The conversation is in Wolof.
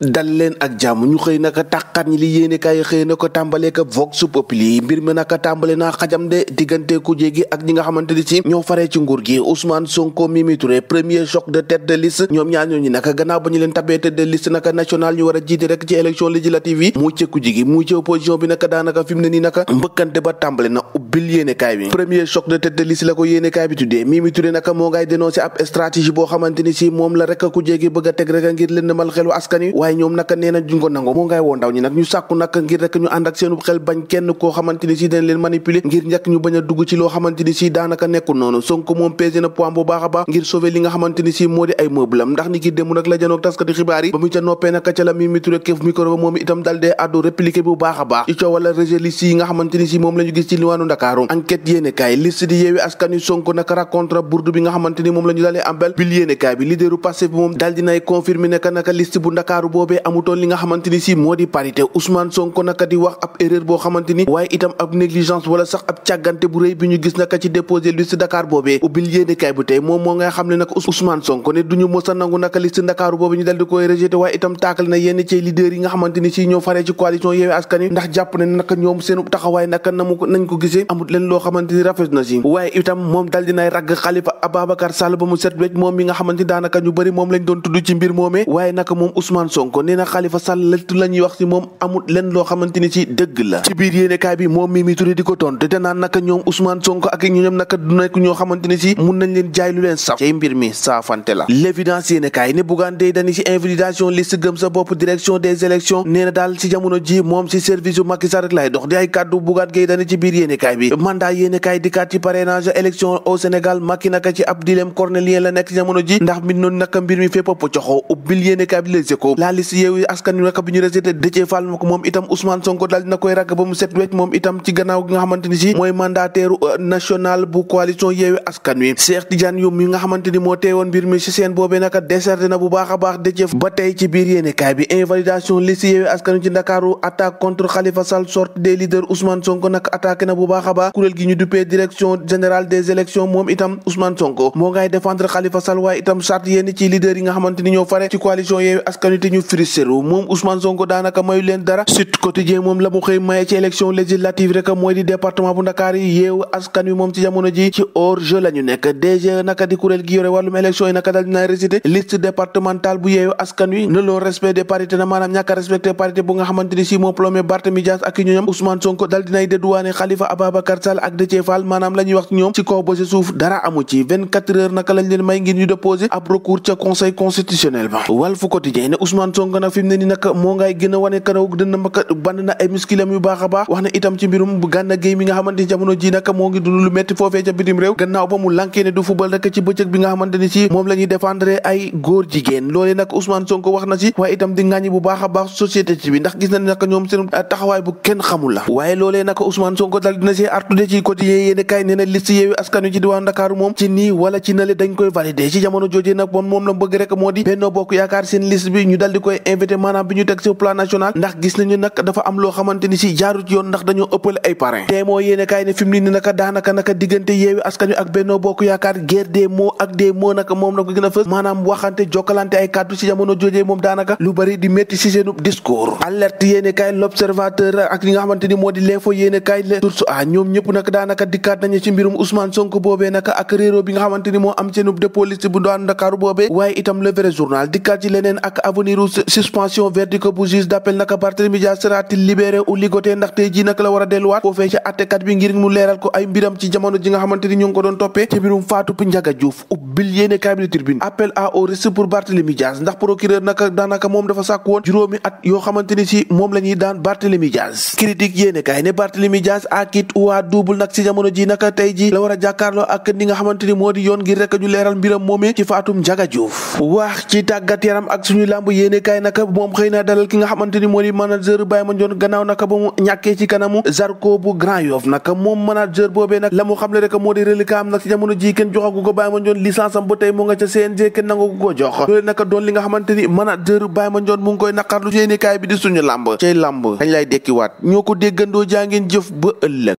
dal leen ak jàmm ñu xëy naka tàqat ñi li yéene kaay xëy na ko tàmbalee ka vox populi mbir mi naka tàmbale naa xajam de diggante kujje gi ak ñi nga xamante ni si ñoo faree ci nguur gi Ousmane Sonko Mimi Touré premier choc de tête de liste ñoom ñaar ñooñu naka gannaaw ba ñu leen tabee tête de liste naka national ñu war a jiite rek ci élection législative yi muy ci kujje gi muy ci opposition bi naka daanaka fi mu ne nii naka mbëkkante ba tàmbale na ubbil yéene kaay bi premier choc de tête de liste la ko yéene kaay bi tuddee Mimi Touré naka moo ngay dénoncé ab stratégie boo xamante ni si moom la rek kujje gi bëgg a teg rek ngir leen mal xelu askan wi waaye ñoom naka nee na duñ ko nango moo ngay woo ndaw ñi nag ñu sàkku nag ngir rek ñu ànd ak seenu xel bañ kenn koo xamante ni si dañ leen manipuler ngir njëkk ñu bañ a dugg ci loo xamante ni si daanaka nekkul noonu Sonko moom pesé na poids bu baax a baax ngir sauver li nga xamante ni si moo di ay meuble am ndax ni ki démb nag la janoog taskati xibaar yi ba mu ca noppee nag ca la Mimi Touré kéef micro ba moom itam dal dee addu répliqué bu baax a baax ci coowala rejet liste yi nga xamante ni si moom la ñu gis ci liwaanu Ndakaaru enquête yéene kaay liste di yeewi askan wi Sonko nag racontre bourde bi nga xamante ni moom la ñu dalee ambel bil yéene kaay bi leaderu Pastef bi moom dal dinay confirmer ne naka liste bu Ndakaaru boobee amutoon li nga xamante ni si moo di parité Ousmane Sonko naka di wax ab erreur boo xamante ni waaye itam ab négligence wala sax ab càggante bu rëy bi ñu gis naka ci déposé liste Dakar boobee ubbil yéenekaay bu tey moom moo ngay xam ne naka Ousmane Sonko ne duñu mës a nangu naka liste Dakar boobu ñu dal di koy rejeté waaye itam taakal na yenn ci leader yi nga xamante ni si ñoo faree ci coalition Yewwi Askan Wi ndax jàpp ne naka ñoom seen taxawaay naka nañ ko gisee amut leen loo xamante ni rafet na si waaye itam moom dal dinay ragg Khalifa Ababacar Sall ba mu set wecc moom mi nga xamante ni daanaka ñu bëri moom lañ doon tudd ci mbir moomee waaye naka moom Ousmane Sonko nee na Khalifa Sall la ñuy wax si moom amul leen loo xamante ni ci dëgg la ci biir yéenekaay bi moom Mimi Touré di ko tontu te naan naka ñoom Ousmane Sonko ak ñoom naka du nekk ñoo xamante ni si mun nañ leen jaay lu leen saf cay mbir mi saafante la l'évidence yéenekaay ne Bougane Gueye Dany ci invalidation liste gëm sa bopp direction des élections nee na daal ci jamono ji moom ci service yu Macky Sall rek lay dox di ay kàddu Bougane Gueye Dany ci biir yéenekaay bi mandat yéenekaay dikkaat ci parrainage élection au Sénégal Macky naka ci ab dilemme cornélien la nekk ci jamono ji ndax mi noonu naka mbir mi fépp coxoo ubbil yéenekaay bi Les Échos la liste Yewwi Askan Wi naka bi ñu rejeté Déthié Fall moom itam Ousmane Sonko daal dina koy ragg ba mu set wecc moom itam ci gannaaw gi nga xamante ni si mooy mandataire national bu coalition Yewwi Askan Wi Cheikh Tidiane Youm mi nga xamante ni moo teewoon mbir mi ci seen boobee naka déserté na bu baax a baax Déthié ba tey ci biir yéenekaay bi invalidation liste Yewwi Askan Wi ci Ndakaaru attaque contre Khalifa Sall sortie des leaders Ousmane Sonko nag attaqué na bu baax a baax kuréel gi ñu duppee direction générale des élections moom itam Ousmane Sonko moo ngay défendre Khalifa Sall waaye itam charte yenn ci leaders yi nga xamante ni ñoo fare ci coalition Yewwi Askan Wi te ñu friseru moom Ousmane Sonko daanaka mayu leen dara Sud Quotidien moom la mu xëy maye ci élection législative rek mooy di département bu Ndakaar yi Yewwi Askan Wi moom ci jamono ji ci hors jeu la ñu nekk DG naka di kuréel gi yore wàllum élection yi naka dal dina récité liste départementale bu Yewwi Askan Wi ne loo respect des parités na maanaam ñàkk a respecté parité bu nga xamante ni si moo plombé Barthélémy Dias ak ñoñam Ousmane Sonko dal dinay dédouané Khalifa Ababacar Sall ak Déthié Fall maanaam la ñuy wax ñoom ci kaw ba ci suuf dara amu ci 24 heures naka lañ leen may ngir ñu déposer ab recours ca conseil constitutionnel ba Walf Quotidien ne Ousmane Sonko nag fi mu ne ni nag moo ngay gën a wane karaw dënn maka band na ay muskilam yu baax a baax wax na itam ci mbirum Gana Gueye mi nga xamante ni jamono ji nag moo ngi dund lu metti foofee ca bitim réew gannaaw ba mu lankee ne du football rek ci bëccëg bi nga xamante ni si moom la ñuy défendre ay góor jigéen loolee nag Ousmane Sonko wax na si waaye itam di ŋàññi bu baax a baax société ci bi ndax gis na ne nag ñoom seen taxawaay bu kenn xamul la waaye loolee nag Ousmane Sonko dal dina si artude ci quotidien yéene kaay nee na liste Yewwi Askan Wi ci diwaan Ndakaaru moom ci nii wala ci nale dañ koy valider ci jamono joojee nag moom la bëgg rek moo di Benno Bokk Yaakaar seen liste bi ñu dal di koy invité maanaam bi ñu teg ci plan national ndax gis nañu nag dafa am loo xamante ni si jaarut yoon ndax dañoo ëppale ay parrain te moo yéene kaay ne fi mu ni naka daanaka naka diggante Yewwi Askan Wi ak Benno Bokk Yaakaar guerre des mots ak des mots naka moom la ko gën a fës maanaam waxante jokkalante ay kàddu ci jamono joojee moom daanaka lu bari di métti ci seenu discours alerte yéene kaay l'observateur ak li nga xamante ni moo di l'info yéene kaay la source a ñoom ñëpp nag daanaka dikkaat nañu ci mbirum Ousmane Sonko boobee naka ak réero bi nga xamante ni moo am seenu dépôt liste bu doon Ndakaaru boobee waaye itam le vrai journal dikkaat ci leneen ak avenir suspension verdict bu juge d'appel naka Barthélémy Dias sera-t-il libéré ou ligoté ndax tey ji naka la war a delluwaat foofee ci attekat bi ngir mu leeral ko ay mbiram ci jamono ji nga xamante ni ñu ngi ko doon toppee ci mbirum Fatou Ndiaga Diouf ubbil yéene kaay bi Tribune appel à au risque pour Barthélémy Dias ndax procureur naka daanaka moom dafa sàkk woon juróomi at yoo xamante ni si moom la ñuy daan Barthélémy Dias critique yéene kaay ne Barthélémy Dias à quitte ou à double nag ci jamono ji naka tey ji la war a jàkkaarloo ak ni nga xamante ni moo di yoon ngir rek ñu leeral mbiram moomee ci Fatou Ndiaga Diouf wax ci tàggat yaram ak suñu lamb yéene kaay naka moom xëy na dalal ki nga xamante ni moo di manager Baye Mandione gannaaw naka ba mu ñàkkee ci kanamu Zarko bu Grand Yoff naka moom manager boobee nag la mu xam ne rek moo di reliquat am nag ci jamono ji kenn joxagu ko Baye Mandione licence am ba tey mu nga ca CNG kenn nangu ko jox loolu naka doon li nga xamante ni manager Baye Mandione mu ngi koy naqarlu ci yéene kaay bi di suñu lamb cay lamb kañ lay dekkiwaat ñoo ko déggandoo jaa ngeen jëf ba ëllëg